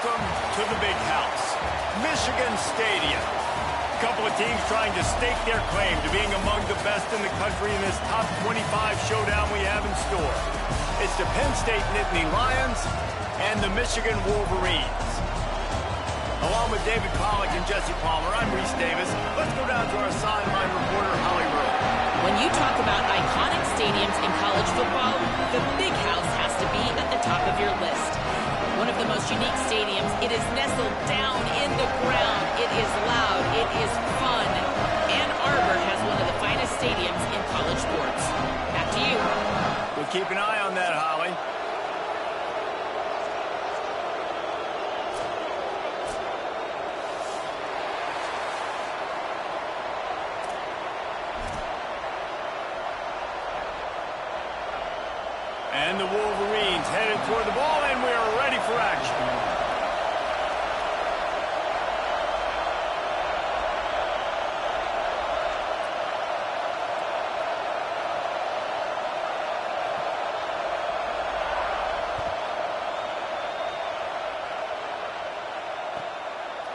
Welcome to the big house, Michigan Stadium. A couple of teams trying to stake their claim to being among the best in the country in this top 25 showdown we have in store. It's the Penn State Nittany Lions and the Michigan Wolverines. Along with David Pollack and Jesse Palmer, I'm Reese Davis. Let's go down to our sideline reporter, Holly Rowe. When you talk about iconic stadiums in college football, the Big House has to be at the top of your list. One of the most unique stadiums, it is nestled down in the ground. It is loud, it is fun. Ann Arbor has one of the finest stadiums in college sports. Back to you. We'll keep an eye on that, Holly. And the Wolverines headed toward the ball, and we are ready for action.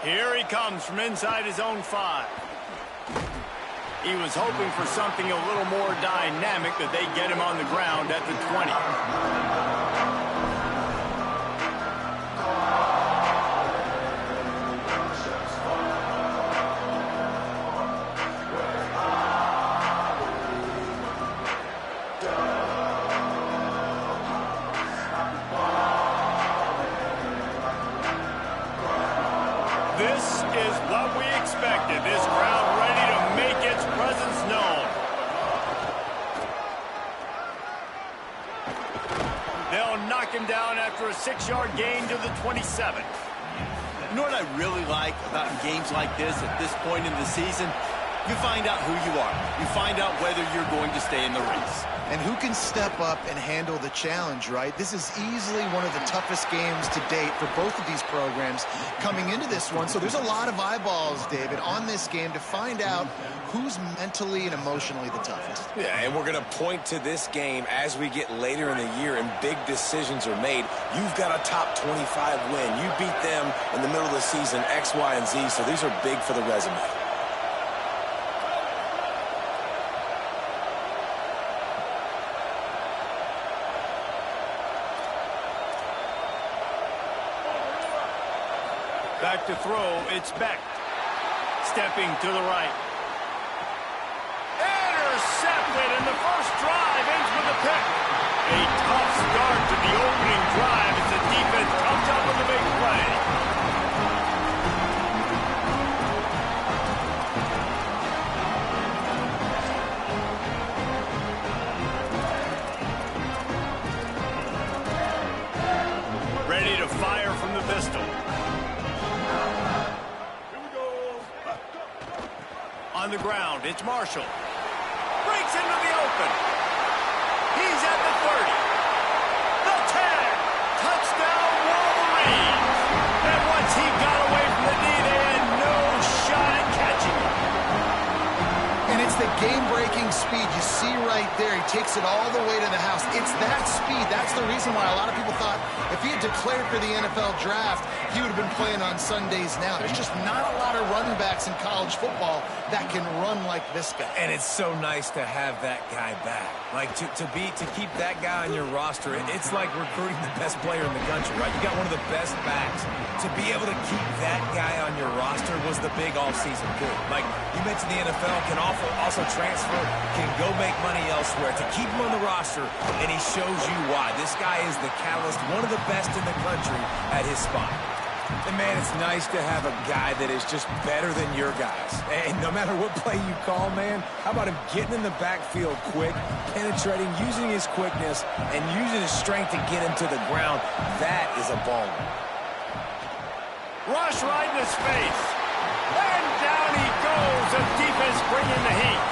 Here he comes from inside his own 5. He was hoping for something a little more dynamic, that they get him on the ground at the 20. This is what we expected. This crowd ready to make its presence known. They'll knock him down after a 6-yard gain to the 27. You know what I really like about games like this at this point in the season? You find out who you are. You find out whether you're going to stay in the race. And who can step up and handle the challenge, right? This is easily one of the toughest games to date for both of these programs coming into this one. So there's a lot of eyeballs, David, on this game to find out who's mentally and emotionally the toughest. Yeah, and we're going to point to this game as we get later in the year and big decisions are made. You've got a top 25 win. You beat them in the middle of the season, X, Y, and Z, so these are big for the resume. Back to throw, it's Beck. Stepping to the right. Intercepted, and the first drive ends with a pick. A tough start to the opening drive as the defense comes up with a big play. Ready to fire from the pistol. On the ground, it's Marshall. Breaks into the open. He's at the 30. The 10. Touchdown, Wolverines. And once he got away from the knee, they had no shot at catching him. And it's the game-breaking speed you see right there. He takes it all the way to the house. It's that speed. That's the reason why a lot of people thought if he had declared for the NFL draft, he would have been playing on Sundays now. There's just not a lot of running backs in college football that can run like this guy. And it's so nice to have that guy back. Like, to keep that guy on your roster, it's like recruiting the best player in the country, right? You got one of the best backs. To be able to keep that guy on your roster was the big offseason coup. Like, you mentioned the NFL can also transfer, can go make money elsewhere. To keep him on the roster, and he shows you why. This guy is the catalyst, one of the best in the country at his spot. And, man, it's nice to have a guy that is just better than your guys. And no matter what play you call, man, how about him getting in the backfield quick, penetrating, using his quickness, and using his strength to get him to the ground? That is a baller. Rush right in his face. And down he goes. The defense bringing the heat.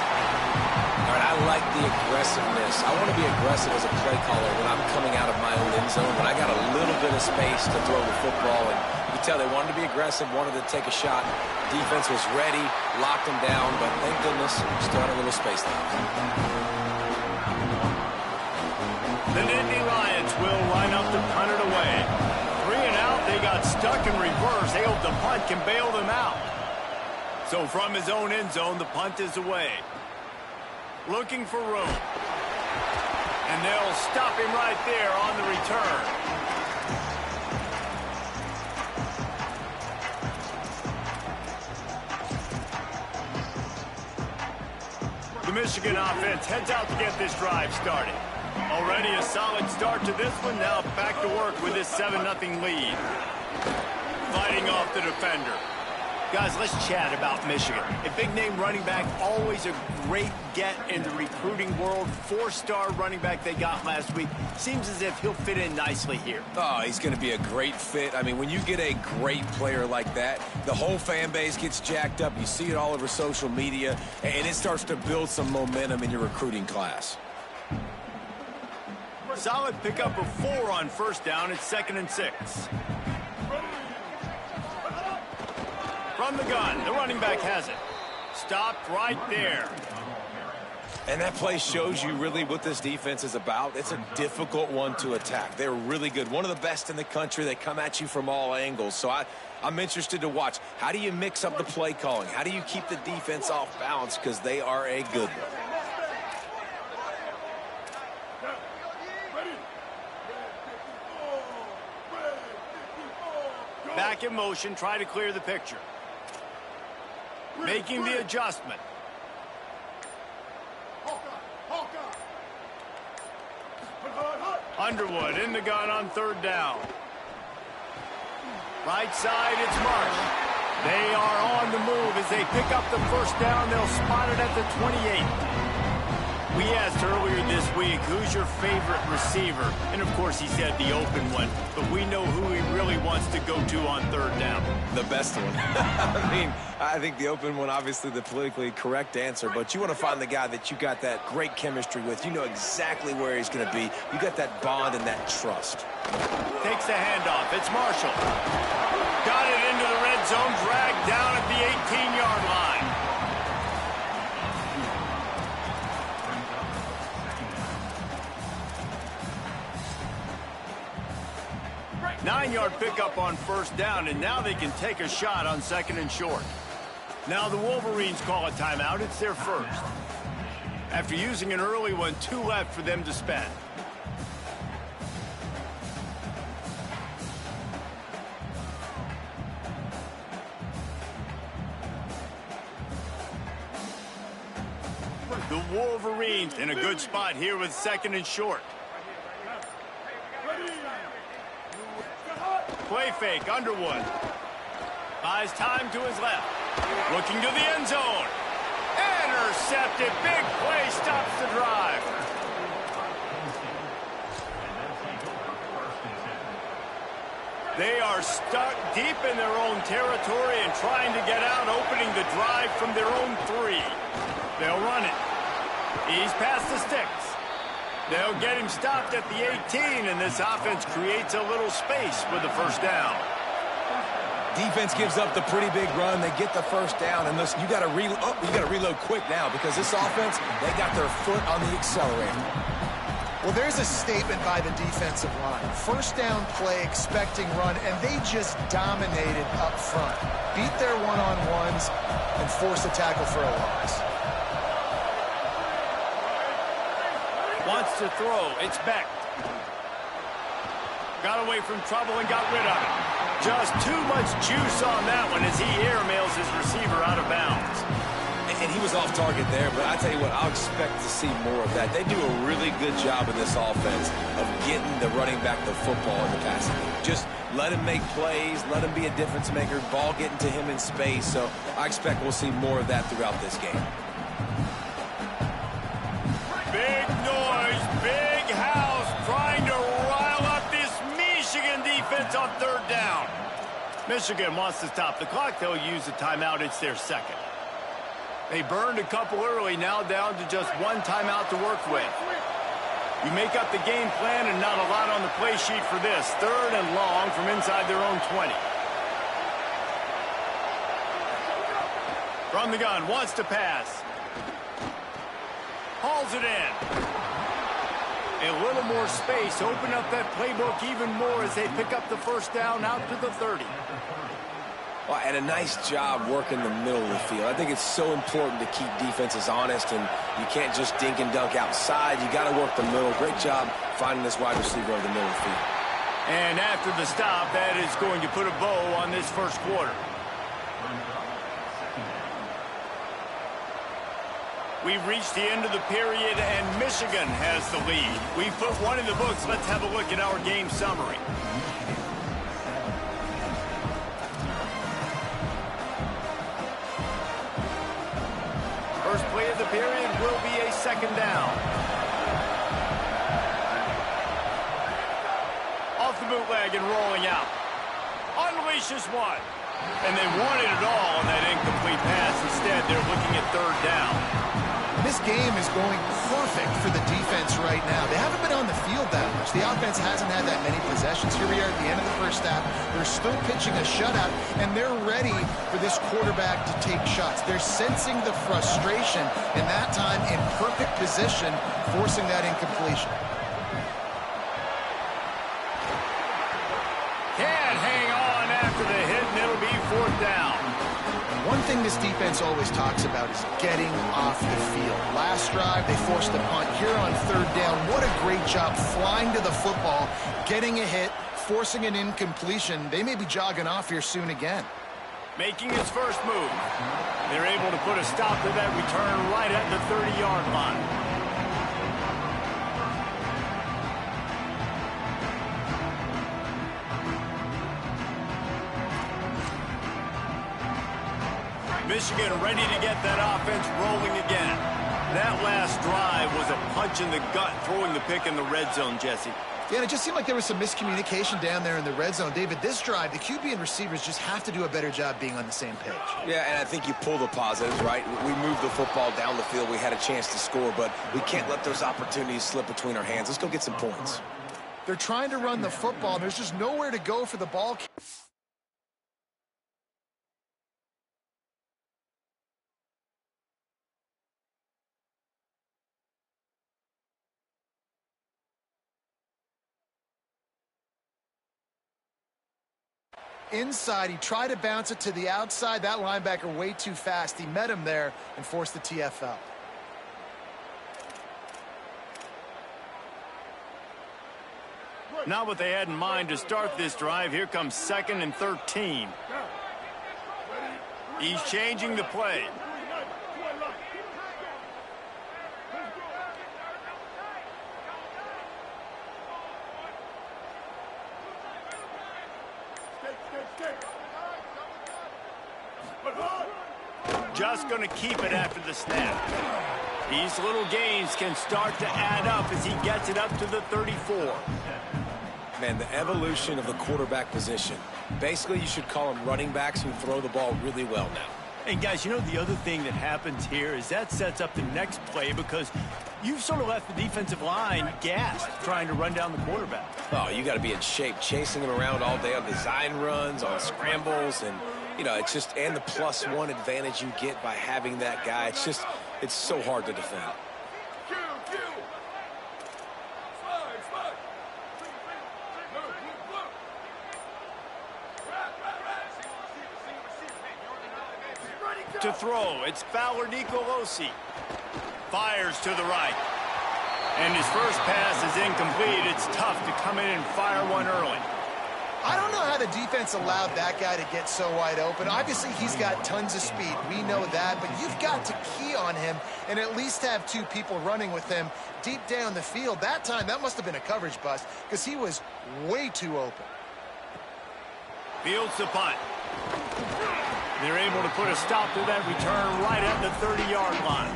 All right, I like the aggressiveness. I want to be aggressive as a play caller when I'm coming out of my own end zone, when I got a little bit of space to throw the football. And you can tell they wanted to be aggressive, wanted to take a shot. Defense was ready, locked them down, but thank goodness, still had a little space there. The Nittany Lions will line up to punt it away. 3 and out, they got stuck and field. The punt can bail them out. So from his own end zone, the punt is away. Looking for room. And they'll stop him right there on the return. The Michigan offense heads out to get this drive started. Already a solid start to this one. Now back to work with this 7-0 lead. Fighting off the defender. Guys, let's chat about Michigan. A big-name running back, always a great get in the recruiting world. 4-star running back they got last week. Seems as if he'll fit in nicely here. Oh, he's going to be a great fit. I mean, when you get a great player like that, the whole fan base gets jacked up. You see it all over social media, and it starts to build some momentum in your recruiting class. Solid pickup of 4 on first down. It's 2nd and 6. From the gun, the running back has it. Stopped right there. And that play shows you really what this defense is about. It's a difficult one to attack. They're really good. One of the best in the country. They come at you from all angles. So I'm interested to watch. How do you mix up the play calling? How do you keep the defense off balance? Because they are a good one. Back in motion, try to clear the picture. Making the adjustment. Underwood in the gun on 3rd down. Right side, it's Marsh. They are on the move as they pick up the first down. They'll spot it at the 28. We asked earlier this week, who's your favorite receiver? And, of course, he said the open one. But we know who he really wants to go to on 3rd down. The best one. I mean, I think the open one, obviously the politically correct answer. But you want to find the guy that you got that great chemistry with. You know exactly where he's going to be. You got that bond and that trust. Takes the handoff. It's Marshall. Got it into the red zone. Dragged down at the 18-yard line. Nine-yard pickup on first down, and now they can take a shot on 2nd and short. Now the Wolverines call a timeout. It's their first. After using an early one, 2 left for them to spend. The Wolverines in a good spot here with 2nd and short. Play fake, Underwood. Buys time to his left. Looking to the end zone. Intercepted. Big play stops the drive. They are stuck deep in their own territory and trying to get out, opening the drive from their own 3. They'll run it. He's past the sticks. They'll get him stopped at the 18, and this offense creates a little space with the first down. Defense gives up the pretty big run. They get the first down, and listen, you got to reload quick now because this offense, they got their foot on the accelerator. Well, there's a statement by the defensive line. First down play, expecting run, and they just dominated up front. Beat their one-on-ones and forced a tackle for a loss. Wants to throw. It's Beck. Got away from trouble and got rid of it. Just too much juice on that one as he airmails his receiver out of bounds. And he was off target there, but I tell you what, I'll expect to see more of that. They do a really good job in this offense of getting the running back the football in the passing game. Just let him make plays, let him be a difference maker, ball getting to him in space. So I expect we'll see more of that throughout this game. Big noise, big house, trying to rile up this Michigan defense on 3rd down. Michigan wants to stop the clock. They'll use a timeout. It's their second. They burned a couple early, now down to just 1 timeout to work with. You make up the game plan and not a lot on the play sheet for this. 3rd and long from inside their own 20. From the gun, wants to pass. Hauls it in. A little more space, open up that playbook even more as they pick up the first down out to the 30. Well, and a nice job working the middle of the field. I think it's so important to keep defenses honest, and you can't just dink and dunk outside. You got to work the middle. Great job finding this wide receiver over the middle of the field. And after the stop, that is going to put a bow on this first quarter. We've reached the end of the period, and Michigan has the lead. We've put one in the books. Let's have a look at our game summary. First play of the period will be a second down. Off the bootleg and rolling out. Unleashes one. And they wanted it all on that incomplete pass. Instead, they're looking at third down. This game is going perfect for the defense right now. They haven't been on the field that much. The offense hasn't had that many possessions. Here we are at the end of the first half. They're still pitching a shutout, and they're ready for this quarterback to take shots. They're sensing the frustration, and that time in perfect position, forcing that incompletion. Can't hang on after the hit, and it'll be fourth down. One thing this defense always talks about is getting off the field. Last drive, they forced a punt. Here on third down, what a great job flying to the football, getting a hit, forcing an incompletion. They may be jogging off here soon again. Making his first move. They're able to put a stop to that return right at the 30-yard line. Michigan ready to get that offense rolling again. That last drive was a punch in the gut, throwing the pick in the red zone, Jesse. Yeah, and it just seemed like there was some miscommunication down there in the red zone. David, this drive, the QB and receivers just have to do a better job being on the same page. Yeah, and I think you pull the positives, right? We moved the football down the field. We had a chance to score, but we can't let those opportunities slip between our hands. Let's go get some points. They're trying to run the football, and there's just nowhere to go for the ball. Inside, he tried to bounce it to the outside. That linebacker way too fast. He met him there and forced the TFL. Not what they had in mind to start this drive. Here comes 2nd and 13. He's changing the play. Just going to keep it after the snap. These little gains can start to add up as he gets it up to the 34. Man, the evolution of the quarterback position. Basically, you should call them running backs who throw the ball really well now. And guys, you know, the other thing that happens here is that sets up the next play because you've sort of left the defensive line gassed trying to run down the quarterback. Oh, you got to be in shape, chasing him around all day on design runs, on scrambles, and, you know, it's just, and the +1 advantage you get by having that guy. It's just, it's so hard to defend. To throw, it's Fowler Nicolosi. Fires to the right. And his first pass is incomplete. It's tough to come in and fire one early. I don't know how the defense allowed that guy to get so wide open. Obviously, he's got tons of speed. We know that, but you've got to key on him and at least have two people running with him deep down the field. That time, that must have been a coverage bust because he was way too open. Fields the punt. They're able to put a stop to that return right at the 30-yard line.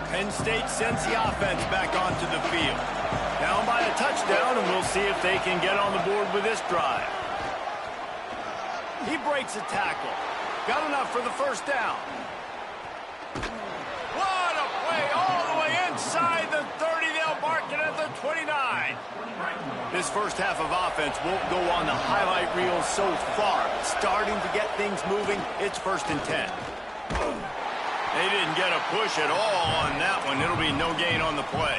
Penn State sends the offense back onto the field. Down by a touchdown, and we'll see if they can get on the board with this drive. He breaks a tackle. Got enough for the first down. What a play all the way inside the 30. They'll mark it at the 29. This first half of offense won't go on the highlight reel so far. Starting to get things moving, it's 1st and 10. They didn't get a push at all on that one. It'll be no gain on the play.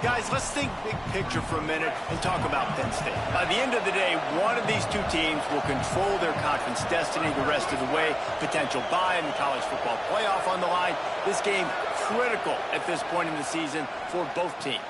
Guys, let's think big picture for a minute and talk about Penn State. By the end of the day, one of these two teams will control their conference destiny the rest of the way. Potential bye in the college football playoff on the line. This game critical at this point in the season for both teams.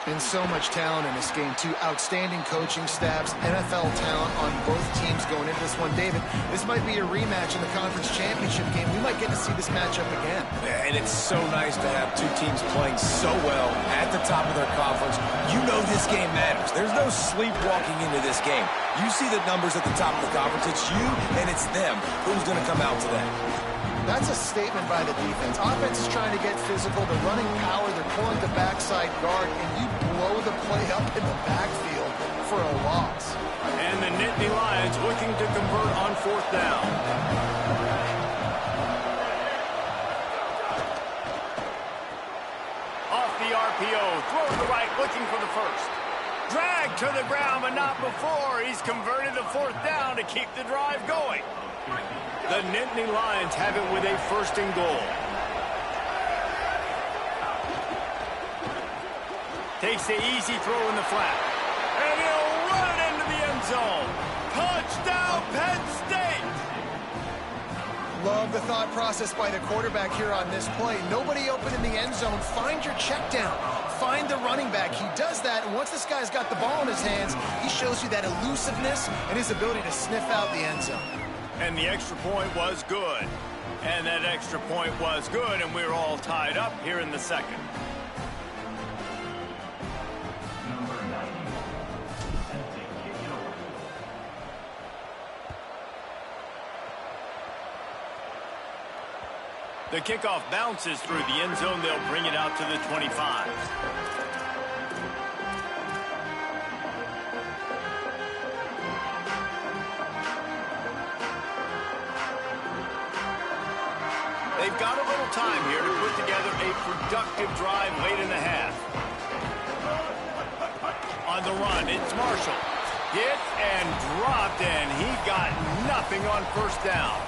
And so much talent in this game, too. Outstanding coaching staffs, NFL talent on both teams going into this one. David, this might be a rematch in the conference championship game. We might get to see this matchup again. And it's so nice to have two teams playing so well at the top of their conference. You know this game matters. There's no sleepwalking into this game. You see the numbers at the top of the conference. It's you and it's them. Who's going to come out today? That's a statement by the defense. Offense is trying to get physical. They're running power. They're pulling the backside guard, and you blow the play up in the backfield for a loss. And the Nittany Lions looking to convert on 4th down. Off the RPO, throw to the right, looking for the first. Drag to the ground, but not before. He's converted the 4th down to keep the drive going. The Nittany Lions have it with a 1st and goal. Takes the easy throw in the flat. And he'll run it into the end zone. Touchdown, Penn State! Love the thought process by the quarterback here on this play. Nobody open in the end zone. Find your check down. Find the running back. He does that, and once this guy's got the ball in his hands, he shows you that elusiveness and his ability to sniff out the end zone. And the extra point was good. And that extra point was good, and we're all tied up here in the second. The kickoff bounces through the end zone. They'll bring it out to the 25. They've got a little time here to put together a productive drive late in the half. On the run, it's Marshall. Hit and dropped, and he got nothing on 1st down.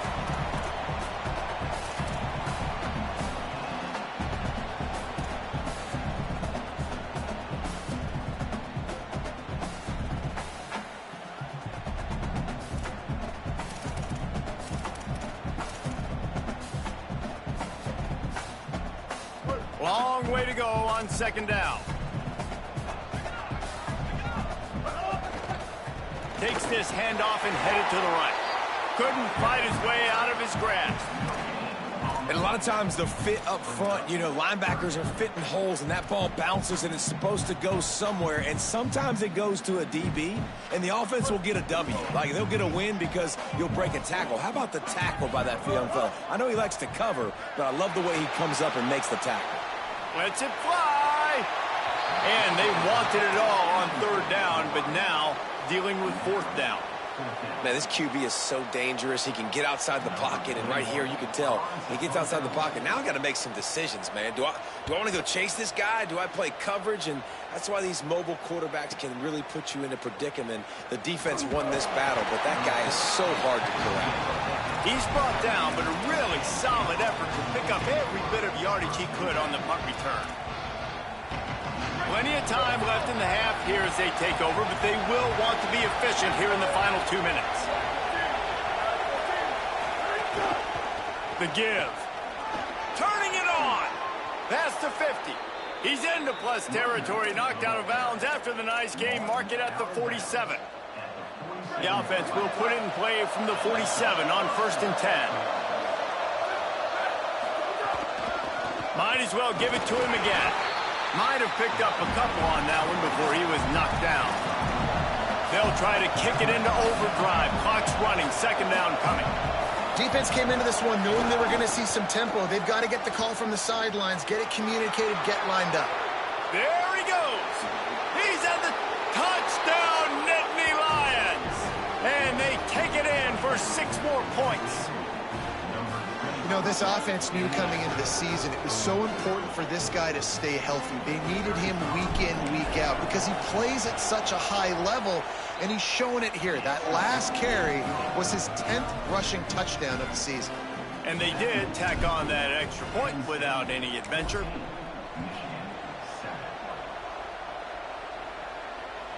Long way to go on 2nd down. Takes this handoff and headed to the right. Couldn't fight his way out of his grasp. And a lot of times the fit up front, you know, linebackers are fitting holes and that ball bounces and it's supposed to go somewhere. And sometimes it goes to a DB and the offense will get a W. Like they'll get a win because you'll break a tackle. How about the tackle by that young fella? I know he likes to cover, but I love the way he comes up and makes the tackle. Lets it fly. And they wanted it all on 3rd down, but now dealing with 4th down. Man, this QB is so dangerous. He can get outside the pocket, and right here you can tell he gets outside the pocket. Now I got to make some decisions, man. Do I want to go chase this guy? Do I play coverage? And that's why these mobile quarterbacks can really put you in a predicament. The defense won this battle, but that guy is so hard to corral. He's brought down, but a really solid effort to pick up every bit of yardage he could on the punt return. Plenty of time left in the half here as they take over, but they will want to be efficient here in the final 2 minutes. The give. Turning it on. Past the 50. He's into plus territory, knocked out of bounds after the nice game. Mark it at the 47. The offense will put it in play from the 47 on 1st and 10. Might as well give it to him again. Might have picked up a couple on that one before he was knocked down. They'll try to kick it into overdrive. Clock's running. 2nd down coming. Defense came into this one knowing they were going to see some tempo. They've got to get the call from the sidelines, get it communicated, get lined up. There he goes. He's at the touchdown, Nittany Lions. And they take it in for 6 more points. You know, this offense knew coming into the season it was so important for this guy to stay healthy. They needed him week in, week out because he plays at such a high level, and he's showing it here. That last carry was his 10th rushing touchdown of the season. And they did tack on that extra point without any adventure.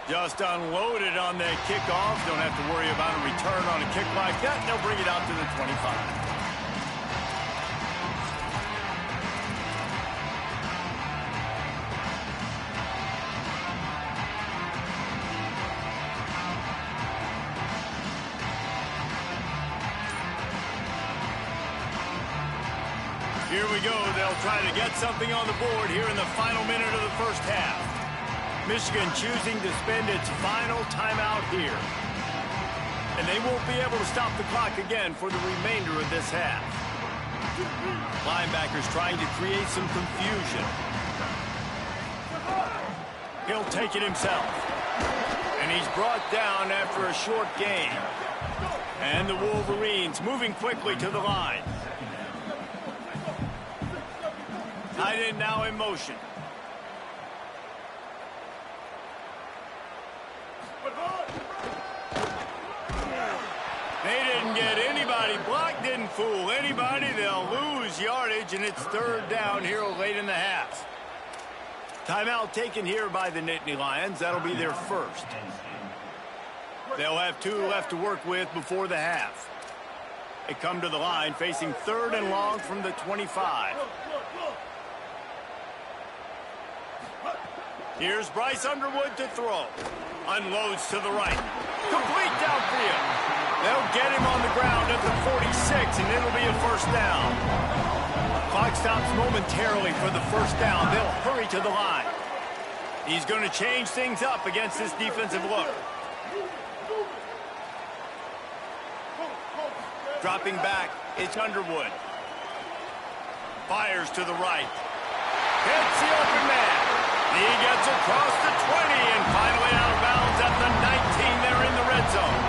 Just unloaded on the kickoff. Don't have to worry about a return on a kick like that. They'll bring it out to the 25. Here we go. They'll try to get something on the board here in the final minute of the first half. Michigan choosing to spend its final timeout here. And they won't be able to stop the clock again for the remainder of this half. Linebackers trying to create some confusion. He'll take it himself. And he's brought down after a short gain. And the Wolverines moving quickly to the line. Tight end now in motion. They didn't get anybody. Block didn't fool anybody. They'll lose yardage, and it's third down here late in the half. Timeout taken here by the Nittany Lions. That'll be their first. They'll have 2 left to work with before the half. They come to the line facing third and long from the 25. Here's Bryce Underwood to throw. Unloads to the right. Complete downfield. They'll get him on the ground at the 46, and it'll be a first down. Clock stops momentarily for the first down. They'll hurry to the line. He's going to change things up against this defensive look. Dropping back, it's Underwood. Fires to the right. Hits the open man. He gets across the 20 and finally out of bounds at the 19 there in the red zone.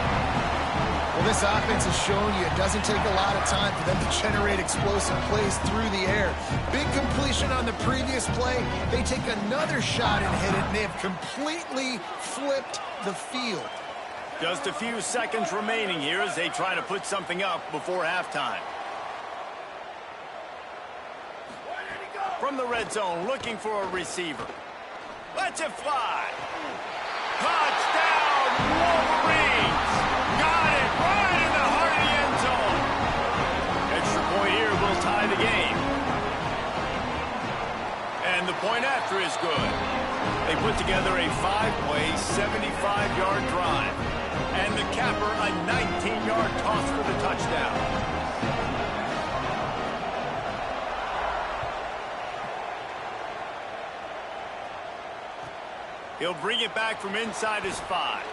Well, this offense has shown you it doesn't take a lot of time for them to generate explosive plays through the air. Big completion on the previous play. They take another shot and hit it, and they have completely flipped the field. Just a few seconds remaining here as they try to put something up before halftime. From the red zone, looking for a receiver. Lets it fly. Touchdown, Wolverines! Got it right in the heart of the end zone. Extra point here will tie the game. And the point after is good. They put together a 5-play, 75-yard drive. And the capper, a 19-yard toss for the touchdown. He'll bring it back from inside his 5.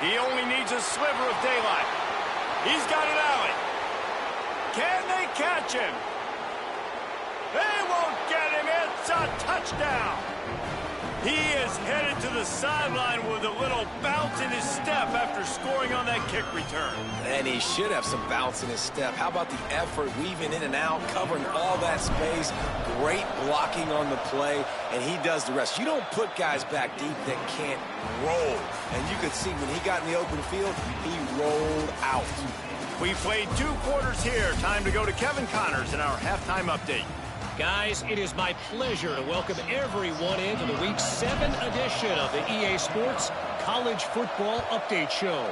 He only needs a sliver of daylight. He's got an alley. Can they catch him? They won't get him. It's a touchdown. He is headed to the sideline with a little bounce in his step after scoring on that kick return. And he should have some bounce in his step. How about the effort, weaving in and out, covering all that space, great blocking on the play, and he does the rest. You don't put guys back deep that can't roll. And you could see when he got in the open field, he rolled out. We played 2 quarters here. Time to go to Kevin Connors in our halftime update. Guys, it is my pleasure to welcome everyone into the Week 7 edition of the EA Sports College Football Update Show.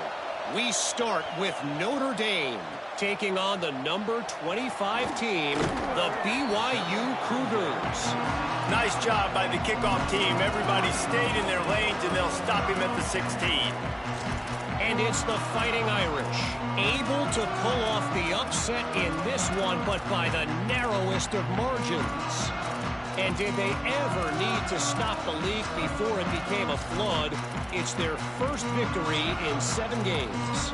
We start with Notre Dame taking on the number 25 team, the BYU Cougars. Nice job by the kickoff team. Everybody stayed in their lanes, and they'll stop him at the 16. And it's the Fighting Irish, able to pull off the upset in this one, but by the narrowest of margins. And did they ever need to stop the leak before it became a flood? It's their first victory in 7 games.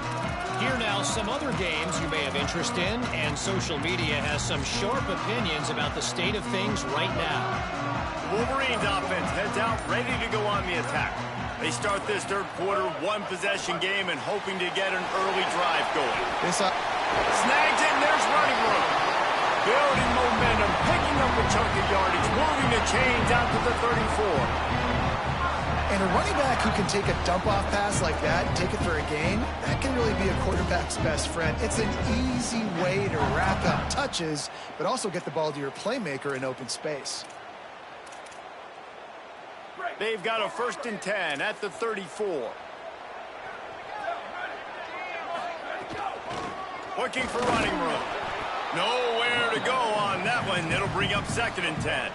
Here now, some other games you may have interest in, and social media has some sharp opinions about the state of things right now. The Wolverines offense heads out ready to go on the attack. They start this third quarter, 1-possession game, and hoping to get an early drive going. Snags it, and there's running room. Building momentum, picking up a chunk of yardage, moving the chains out to the 34. And a running back who can take a dump-off pass like that and take it for a gain, that can really be a quarterback's best friend. It's an easy way to rack up touches, but also get the ball to your playmaker in open space. They've got a 1st and 10 at the 34. Looking for running room. Nowhere to go on that one. It'll bring up 2nd and 10.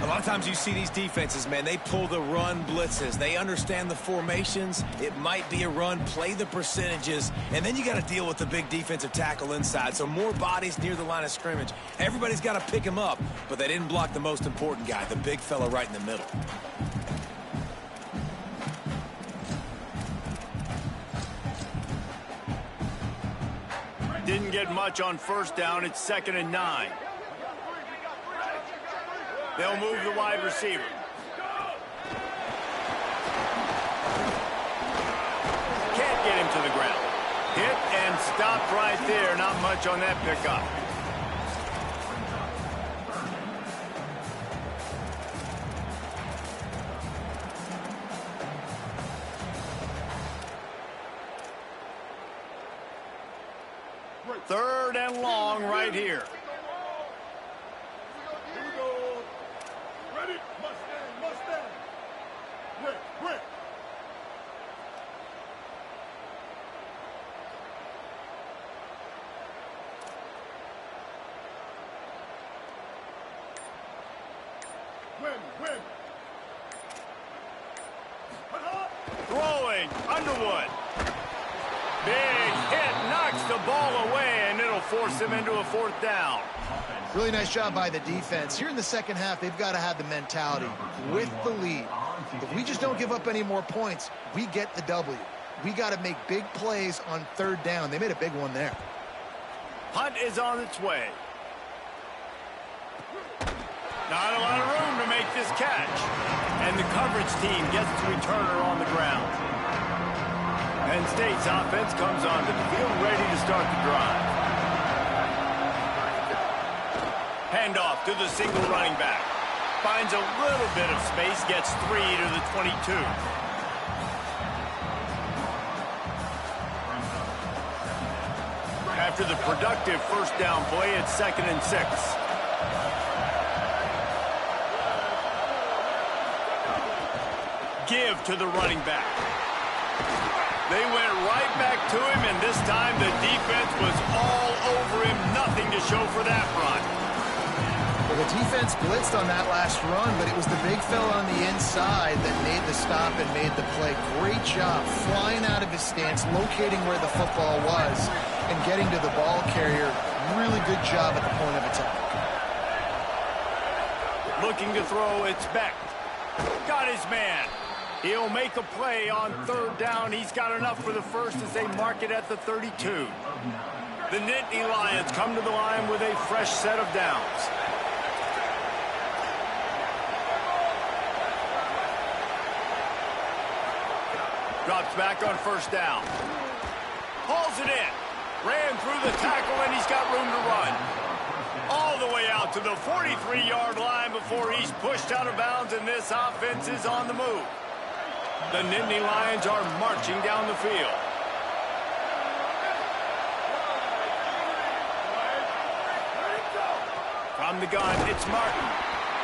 A lot of times you see these defenses, man, they pull the run blitzes. They understand the formations. It might be a run, play the percentages, and then you got to deal with the big defensive tackle inside. So more bodies near the line of scrimmage. Everybody's got to pick him up, but they didn't block the most important guy, the big fella right in the middle. Didn't get much on 1st down. It's 2nd and 9. They'll move the wide receiver. Can't get him to the ground. Hit and stopped right there. Not much on that pickup. Third and long right here. Throwing, Underwood. Big hit, knocks the ball away, and it'll force him into a 4th down. Really nice job by the defense. Here in the second half, they've got to have the mentality with the lead. If we just don't give up any more points, we get the W. We got to make big plays on 3rd down. They made a big one there. Punt is on its way. Not a lot of room to make this catch. And the coverage team gets to return her on the ground. Penn State's offense comes onto the field ready to start the drive. Handoff to the single running back. Finds a little bit of space, gets 3 to the 22. After the productive 1st down play, it's 2nd and 6. Give to the running back. They went right back to him, and this time the defense was all over him. Nothing to show for that run. Well, the defense blitzed on that last run, but it was the big fella on the inside that made the stop and made the play. Great job flying out of his stance, locating where the football was, and getting to the ball carrier. Really good job at the point of attack. Looking to throw, it's Beck. Got his man. He'll make a play on 3rd down. He's got enough for the 1st as they mark it at the 32. The Nittany Lions come to the line with a fresh set of downs. Drops back on 1st down. Hauls it in. Ran through the tackle, and he's got room to run. All the way out to the 43-yard line before he's pushed out of bounds, and this offense is on the move. The Nittany Lions are marching down the field. From the gun, it's Martin.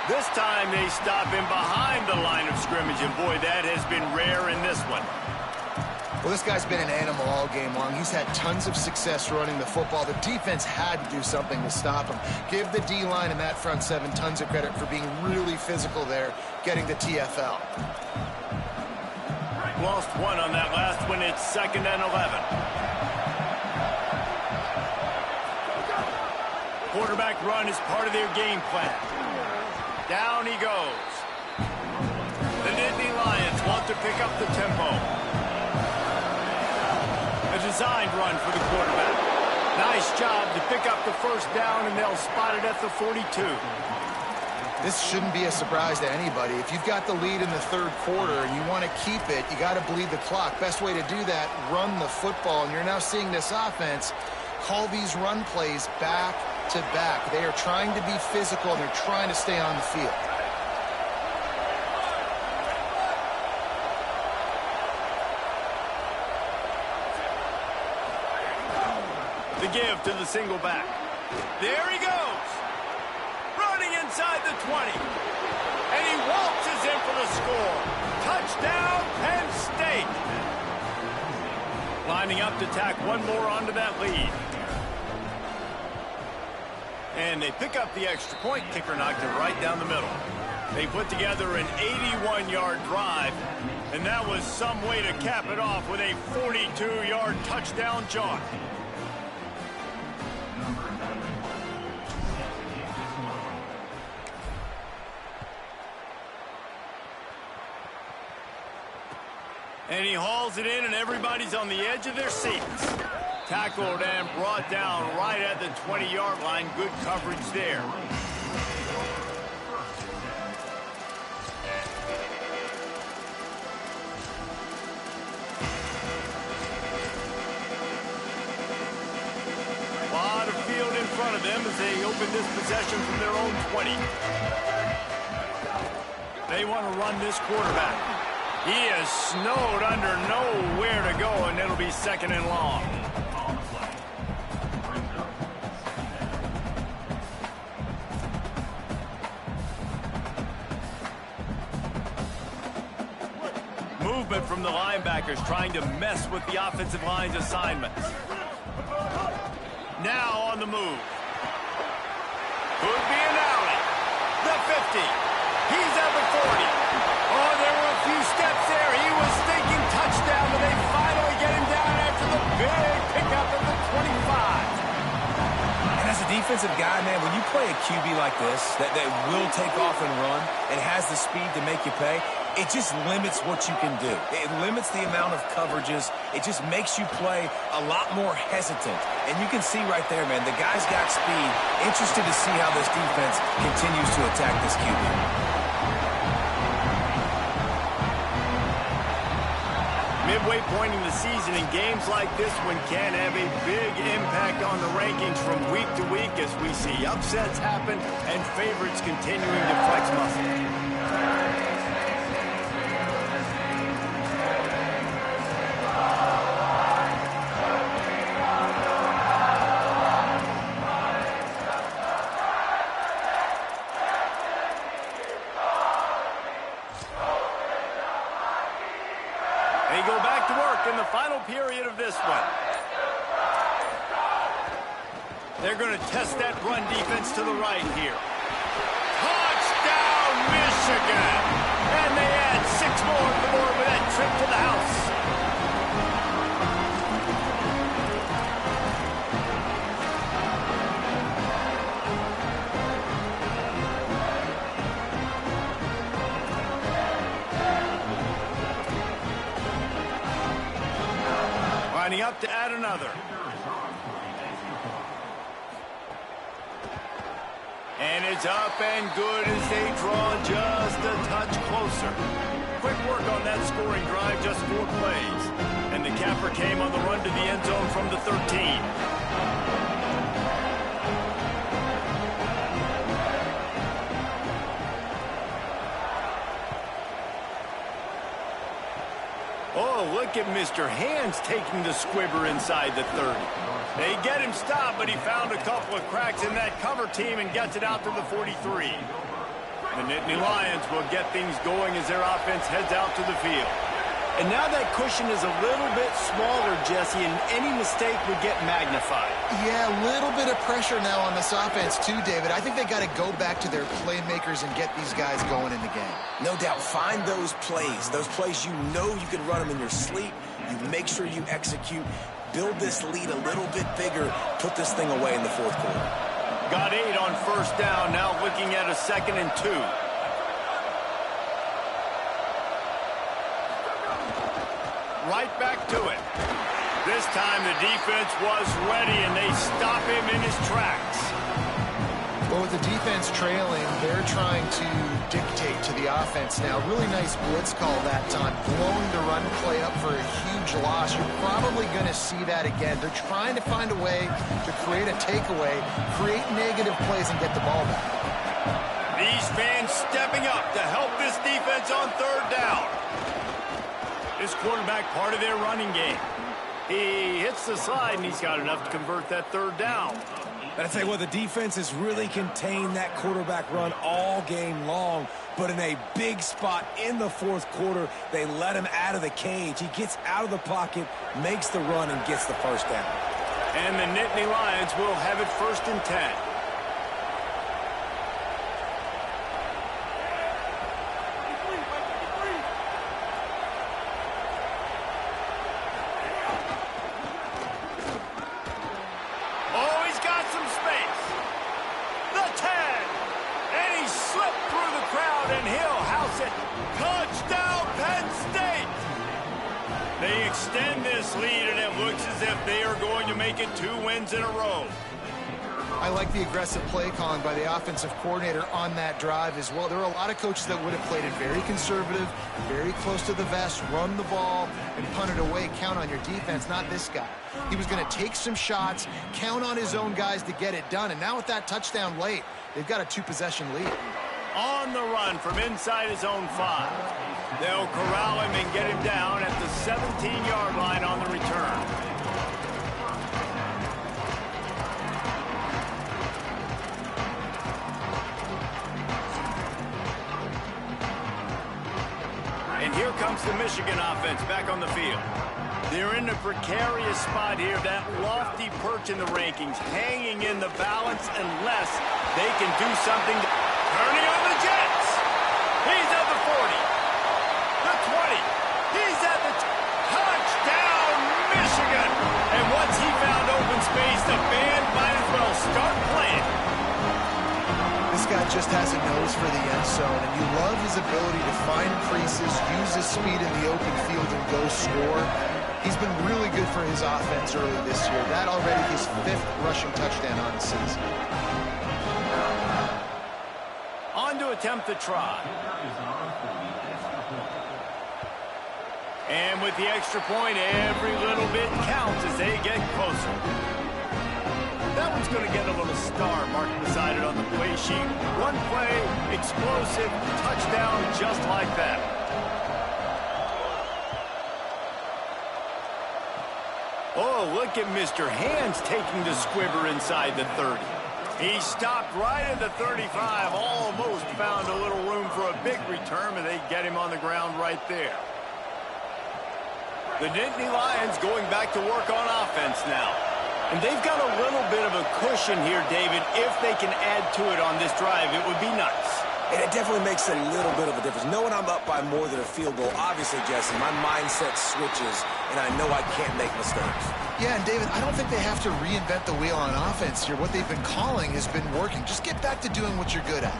This time they stop him behind the line of scrimmage, and boy, that has been rare in this one. Well, this guy's been an animal all game long. He's had tons of success running the football. The defense had to do something to stop him. Give the D-line and that front 7 tons of credit for being really physical there, getting the TFL. Lost 1 on that last one. It's 2nd and 11. Quarterback run is part of their game plan. Down he goes. The Nittany Lions want to pick up the tempo. A designed run for the quarterback. Nice job to pick up the 1st down, and they'll spot it at the 42. This shouldn't be a surprise to anybody. If you've got the lead in the 3rd quarter and you want to keep it, you got to bleed the clock. Best way to do that, run the football. And you're now seeing this offense call these run plays back to back. They are trying to be physical, and they're trying to stay on the field. The give to the single back. There he goes. Running inside the 20. And he waltzes is in for the score. Touchdown, Penn State. Lining up to tack one more onto that lead. And they pick up the extra point. Kicker knocked it right down the middle. They put together an 81-yard drive, and that was some way to cap it off with a 42-yard touchdown jaunt. And he hauls it in, and everybody's on the edge of their seats. Tackled and brought down right at the 20-yard line. Good coverage there. A lot of field in front of them as they open this possession from their own 20. They want to run this quarterback. He is snowed under, nowhere to go, and it'll be second and long. Movement from the linebackers trying to mess with the offensive line's assignments. Now on the move. Could be an alley. The 50. He's at the 40. Oh, there were a few steps there. He was thinking touchdown, but they finally get him down after the big pickup at the 25. And as a defensive guy, man, when you play a QB like this that will take off and run and has the speed to make you pay, it just limits what you can do. It limits the amount of coverages. It just makes you play a lot more hesitant. And you can see right there, man, the guy's got speed. Interested to see how this defense continues to attack this QB. Midway point in the season, and games like this one can have a big impact on the rankings from week to week as we see upsets happen and favorites continuing to flex muscle. They go back to work in the final period of this one. They're going to test that run defense to the right here. Touchdown, Michigan! And they add 6 more to the board with that trip to the house. Lining up to add another. And it's up and good as they draw just a touch closer. Quick work on that scoring drive, just 4 plays. And the capper came on the run to the end zone from the 13. Oh, look at Mr. Hands taking the squibber inside the 30. They get him stopped, but he found a couple of cracks in that cover team and gets it out to the 43. The Nittany Lions will get things going as their offense heads out to the field. And now that cushion is a little bit smaller, Jesse, and any mistake would get magnified. Yeah, a little bit of pressure now on this offense too, David. I think they got to go back to their playmakers and get these guys going in the game. No doubt, find those plays you know you can run them in your sleep. You make sure you execute, build this lead a little bit bigger, put this thing away in the 4th quarter. Got 8 on first down, now looking at a 2nd and 2. Right back to it. This time the defense was ready, and they stop him in his tracks. Well, with the defense trailing, they're trying to dictate to the offense now. Really nice blitz call that time, blowing the run play up for a huge loss. You're probably going to see that again. They're trying to find a way to create a takeaway, create negative plays, and get the ball back. These fans stepping up to help this defense on 3rd down. This quarterback part of their running game. He hits the slide, and he's got enough to convert that 3rd down. But I tell you what, the defense has really contained that quarterback run all game long. But in a big spot in the fourth quarter, they let him out of the cage. He gets out of the pocket, makes the run, and gets the first down. And the Nittany Lions will have it 1st and 10. Oh, he's got some space. The 10. And he slipped through the crowd, and he'll house it. Touchdown, Penn State! They extend this lead, and it looks as if they are going to make it 2 wins in a row. I like the aggressive play calling by the offensive coordinator on that drive as well. There are a lot of coaches that would have played it very conservative, very close to the vest, run the ball, and punt it away. Count on your defense, not this guy. He was going to take some shots, count on his own guys to get it done. And now with that touchdown late, they've got a 2-possession lead. On the run from inside his own 5. They'll corral him and get him down at the 17-yard line on the return. And here comes the Michigan offense back on the field. They're in a precarious spot here, that lofty perch in the rankings, hanging in the balance unless they can do something. Turning on the Jets. He's at the 40. The 20. He's at the touchdown, Michigan. And once he found open space, the band might as well start playing. This guy just has a nose for the end zone, and you love his ability to find creases, use his speed in the open field, and go score. He's been really good for his offense early this year. That already his 5th rushing touchdown on the season. On to attempt the try. And with the extra point, every little bit counts as they get closer. That one's going to get a little star marked beside it on the play sheet. One play, explosive, touchdown, just like that. Oh, look at Mr. Hands taking the squibber inside the 30. He stopped right at the 35, almost found a little room for a big return, and they get him on the ground right there. The Nittany Lions going back to work on offense now. And they've got a little bit of a cushion here, David. If they can add to it on this drive, it would be nice. And it definitely makes a little bit of a difference. Knowing I'm up by more than a field goal, obviously, Jesse, my mindset switches, and I know I can't make mistakes. Yeah, and David, I don't think they have to reinvent the wheel on offense here. What they've been calling has been working. Just get back to doing what you're good at.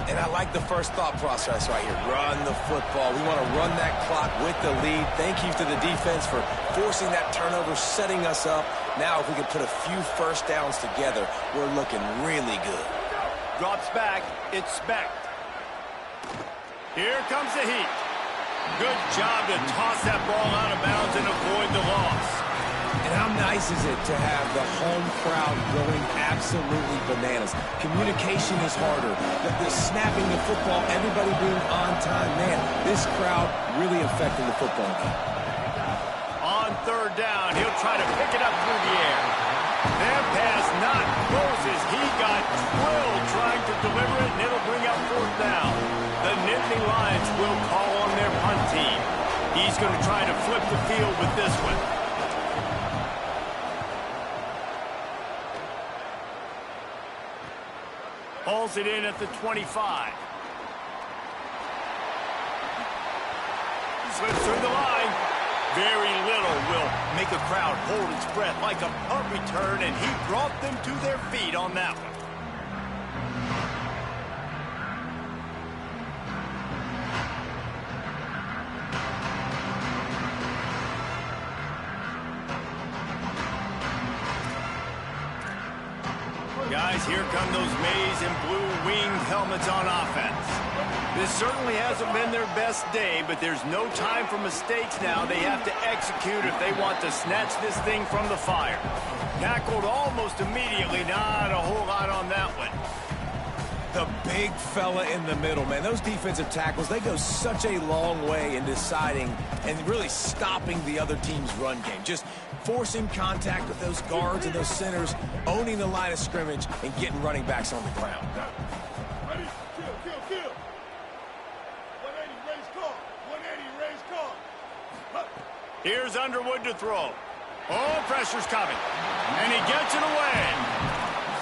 And I like the first thought process right here. Run the football. We want to run that clock with the lead. Thank you to the defense for forcing that turnover, setting us up. Now, if we can put a few first downs together, we're looking really good. Drops back. It's Specht. Here comes the heat. Good job to toss that ball out of bounds and avoid the loss. And how nice is it to have the home crowd going absolutely bananas? Communication is harder. The snapping the football, everybody being on time. Man, this crowd really affecting the football game. On 3rd down, he'll try to pick it up through the air. That pass not close as he got drilled trying to deliver it, and it'll bring up 4th down. The Nittany Lions will call on their punt team. He's going to try to flip the field with this one. Hauls it in at the 25. Slips through the line. Very little will make a crowd hold its breath like a punt return, and he brought them to their feet on that one. Guys, here come those maize and blue winged helmets on offense. This certainly hasn't been their best day, but there's no time for mistakes now. They have to execute if they want to snatch this thing from the fire. Tackled almost immediately, not a whole lot on that one. The big fella in the middle, man. Those defensive tackles, they go such a long way in deciding and really stopping the other team's run game. Just forcing contact with those guards and those centers, owning the line of scrimmage, and getting running backs on the ground. Ready? Kill. 180, raise call. 180, raise call. Here's Underwood to throw. Oh, pressure's coming. And he gets it away.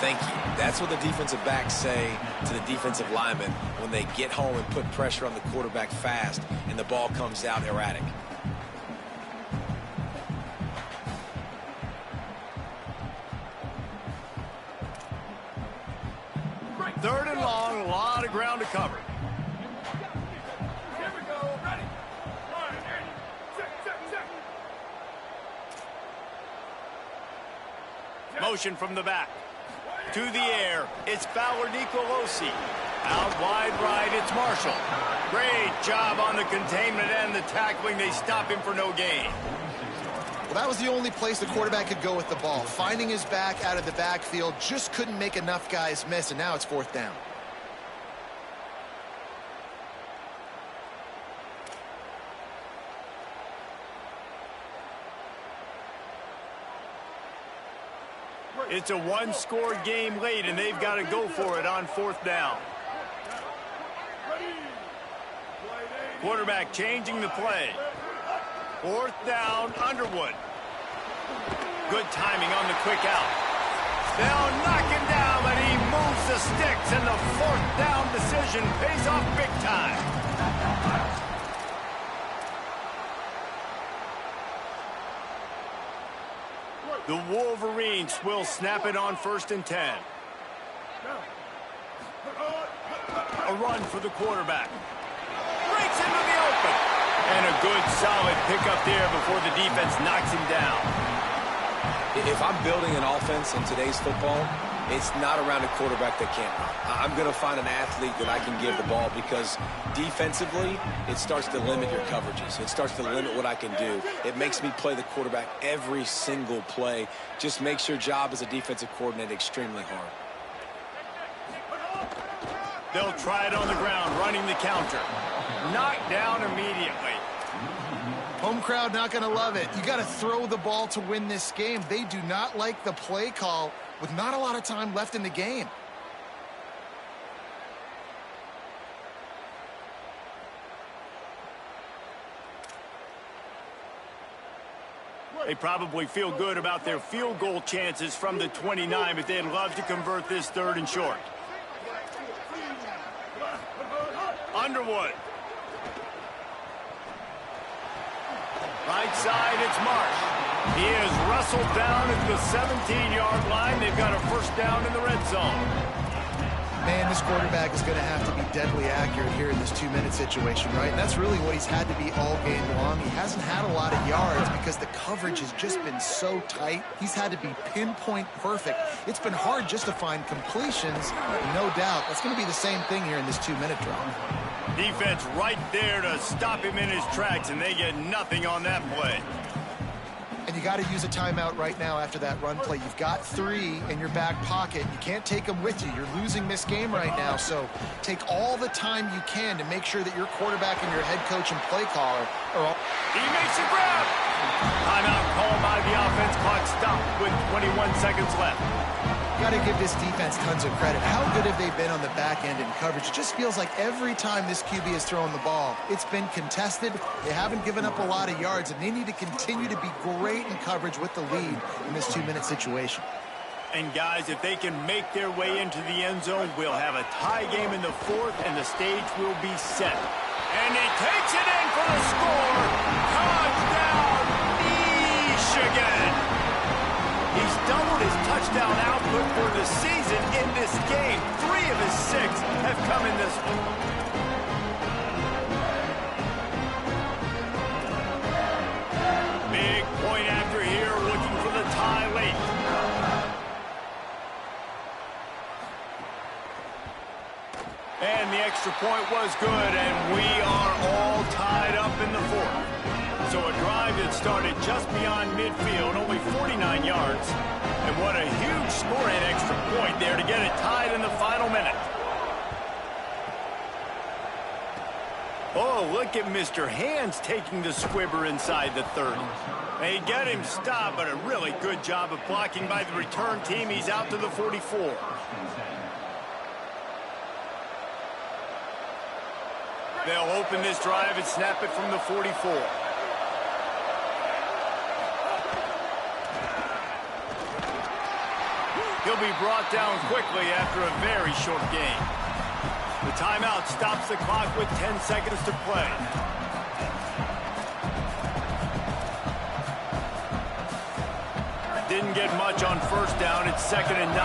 Thank you. That's what the defensive backs say to the defensive linemen when they get home and put pressure on the quarterback fast and the ball comes out erratic. Third and long, a lot of ground to cover. Here we go. Ready? 180. Check. Motion from the back. To the air, it's Fowler Nicolosi. Out wide right, it's Marshall. Great job on the containment and the tackling. They stop him for no gain. Well, that was the only place the quarterback could go with the ball. Finding his back out of the backfield, just couldn't make enough guys miss, and now it's fourth down. It's a one-score game late, and they've got to go for it on fourth down. Quarterback changing the play. Fourth down, Underwood. Good timing on the quick out. They'll knock him down, but he moves the sticks, and the fourth down decision pays off big time. The Wolverines will snap it on 1st and 10. A run for the quarterback. Breaks into the open. And a good, solid pickup there before the defense knocks him down. If I'm building an offense in today's football, it's not around a quarterback that can't run. I'm going to find an athlete that I can give the ball because defensively, it starts to limit your coverages. It starts to limit what I can do. It makes me play the quarterback every single play. Just makes your job as a defensive coordinator extremely hard. They'll try it on the ground, running the counter. Knocked down immediately. Home crowd not going to love it. You got to throw the ball to win this game. They do not like the play call with not a lot of time left in the game. They probably feel good about their field goal chances from the 29, but they'd love to convert this 3rd and short. Underwood. Right side, it's Marsh. He is wrestled down at the 17-yard line. They've got a first down in the red zone. Man, this quarterback is going to have to be deadly accurate here in this 2-minute situation, right? And that's really what he's had to be all game long. He hasn't had a lot of yards because the coverage has just been so tight. He's had to be pinpoint perfect. It's been hard just to find completions, no doubt. That's going to be the same thing here in this 2-minute drill. Defense right there to stop him in his tracks, and they get nothing on that play. And you got to use a timeout right now after that run play. You've got 3 in your back pocket. You can't take them with you. You're losing this game right now. So take all the time you can to make sure that your quarterback and your head coach and play caller are all... He makes a grab. Timeout called by the offense. Clock stopped with 21 seconds left. Got to give this defense tons of credit. How good have they been on the back end in coverage? It just feels like every time this QB is throwing the ball, it's been contested. They haven't given up a lot of yards, and they need to continue to be great in coverage with the lead in this 2-minute situation. And guys, if they can make their way into the end zone, we'll have a tie game in the 4th, and the stage will be set. And he takes it in for the score. Touchdown, Michigan! He's doubled his touchdown output for the season in this game. 3 of his 6 have come in this one. Big point after here, looking for the tie late. And the extra point was good, and we are all tied up in the 4th. So a drive that started just beyond midfield, only 49 yards. And what a huge score and extra point there to get it tied in the final minute. Oh, look at Mr. Hands taking the squibber inside the 30. They get him stopped, but a really good job of blocking by the return team. He's out to the 44. They'll open this drive and snap it from the 44. He'll be brought down quickly after a very short game. The timeout stops the clock with 10 seconds to play. Didn't get much on first down. It's 2nd and 9.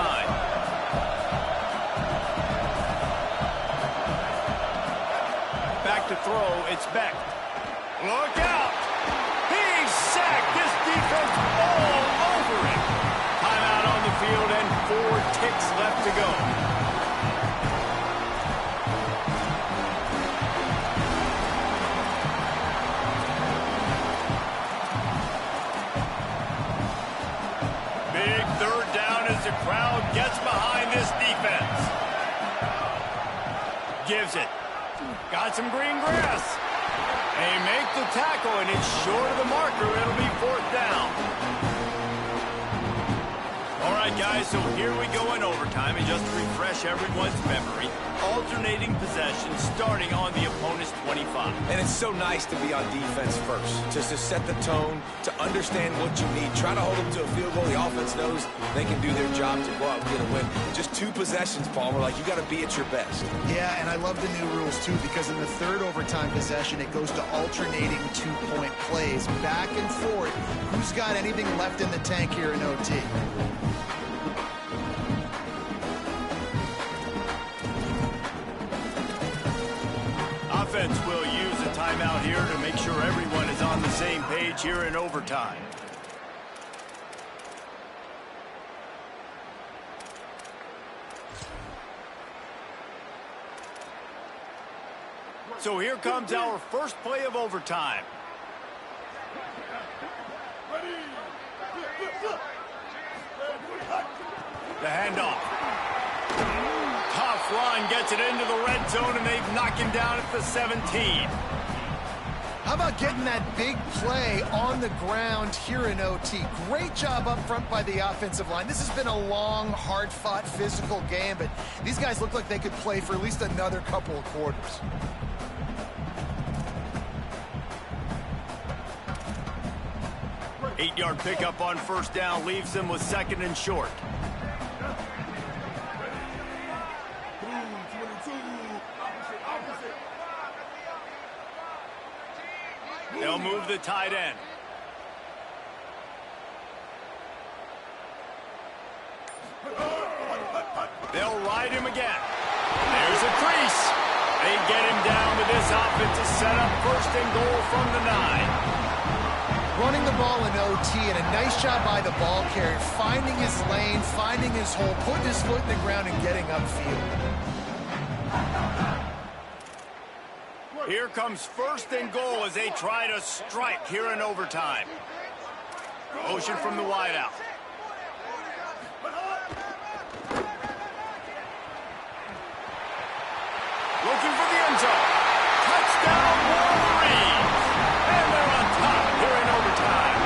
Back to throw. It's Beck. Look out! He's sacked. This defense all over him. Timeout on the field and 4 ticks left to go. Big 3rd down as the crowd gets behind this defense. Gives it. Got some green grass. They make the tackle, and it's short of the marker. It'll be 4th down. All right, guys, so here we go in overtime. And just to refresh everyone's memory, alternating possession starting on the opponent's 25. And it's so nice to be on defense first, just to set the tone, to understand what you need. Try to hold them to a field goal. The offense knows they can do their job to go out and get a win. Just 2 possessions, Paul. We're like, you got to be at your best. Yeah, and I love the new rules, too, because in the 3rd overtime possession, it goes to alternating 2-point plays, back and forth. Who's got anything left in the tank here in OT? Offense will use a timeout here to make sure everyone is on the same page here in overtime. So here comes our first play of overtime. The handoff. Tough run, gets it into the red zone, and they've knocked him down at the 17. How about getting that big play on the ground here in OT? Great job up front by the offensive line. This has been a long, hard-fought, physical game, but these guys look like they could play for at least another couple of quarters. Eight-yard pickup on first down leaves them with 2nd and short. They'll move the tight end. They'll ride him again. There's a crease. They get him down with this offensive setup. 1st and goal from the 9. Running the ball in OT, and a nice job by the ball carrier, finding his lane, finding his hole, putting his foot in the ground and getting upfield. Here comes 1st and goal as they try to strike here in overtime. Motion from the wideout. Looking for the end zone. Touchdown, Wolverines! And they're on top here in overtime.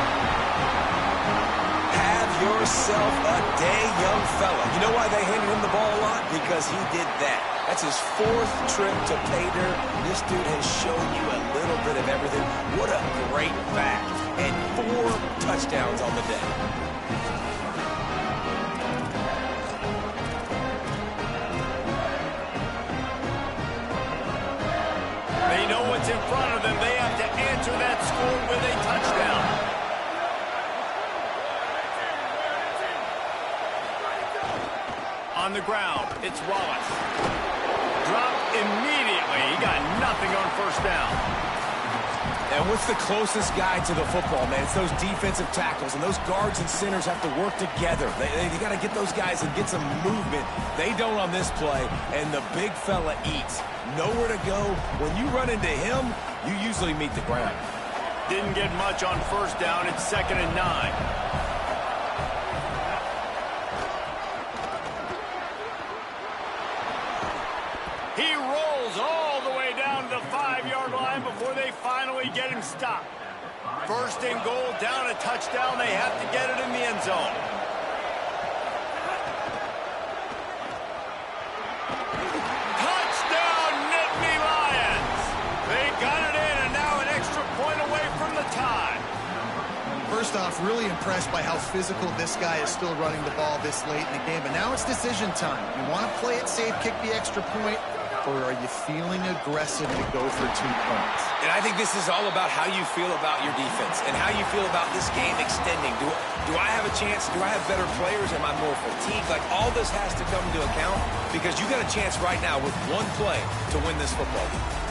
Have yourself a day, young fella. You know why they handed him the ball a lot? Because he did that. That's his 4th trip to pay dirt. This dude has shown you a little bit of everything. What a great back. And 4 touchdowns on the day. They know what's in front of them. They have to answer that score with a touchdown. On the ground, it's Wallace. Dropped immediately. He got nothing on first down. And what's the closest guy to the football, man? It's those defensive tackles, and those guards and centers have to work together. They got to get those guys and get some movement. They don't on this play, and the big fella eats. Nowhere to go. When you run into him, you usually meet the ground. Didn't get much on first down. It's 2nd and 9. He rolls all the way down to the 5-yard stop. First and goal, down a touchdown. They have to get it in the end zone. Touchdown, Nittany Lions. They got it in, and now an extra point away from the tie. First off, really impressed by how physical this guy is still running the ball this late in the game. But now it's decision time. You want to play it safe, kick the extra point, or are you feeling aggressive to go for 2 points? And I think this is all about how you feel about your defense and how you feel about this game extending. Do I have a chance? Do I have better players? Am I more fatigued? Like, all this has to come into account because you got a chance right now with one play to win this football game.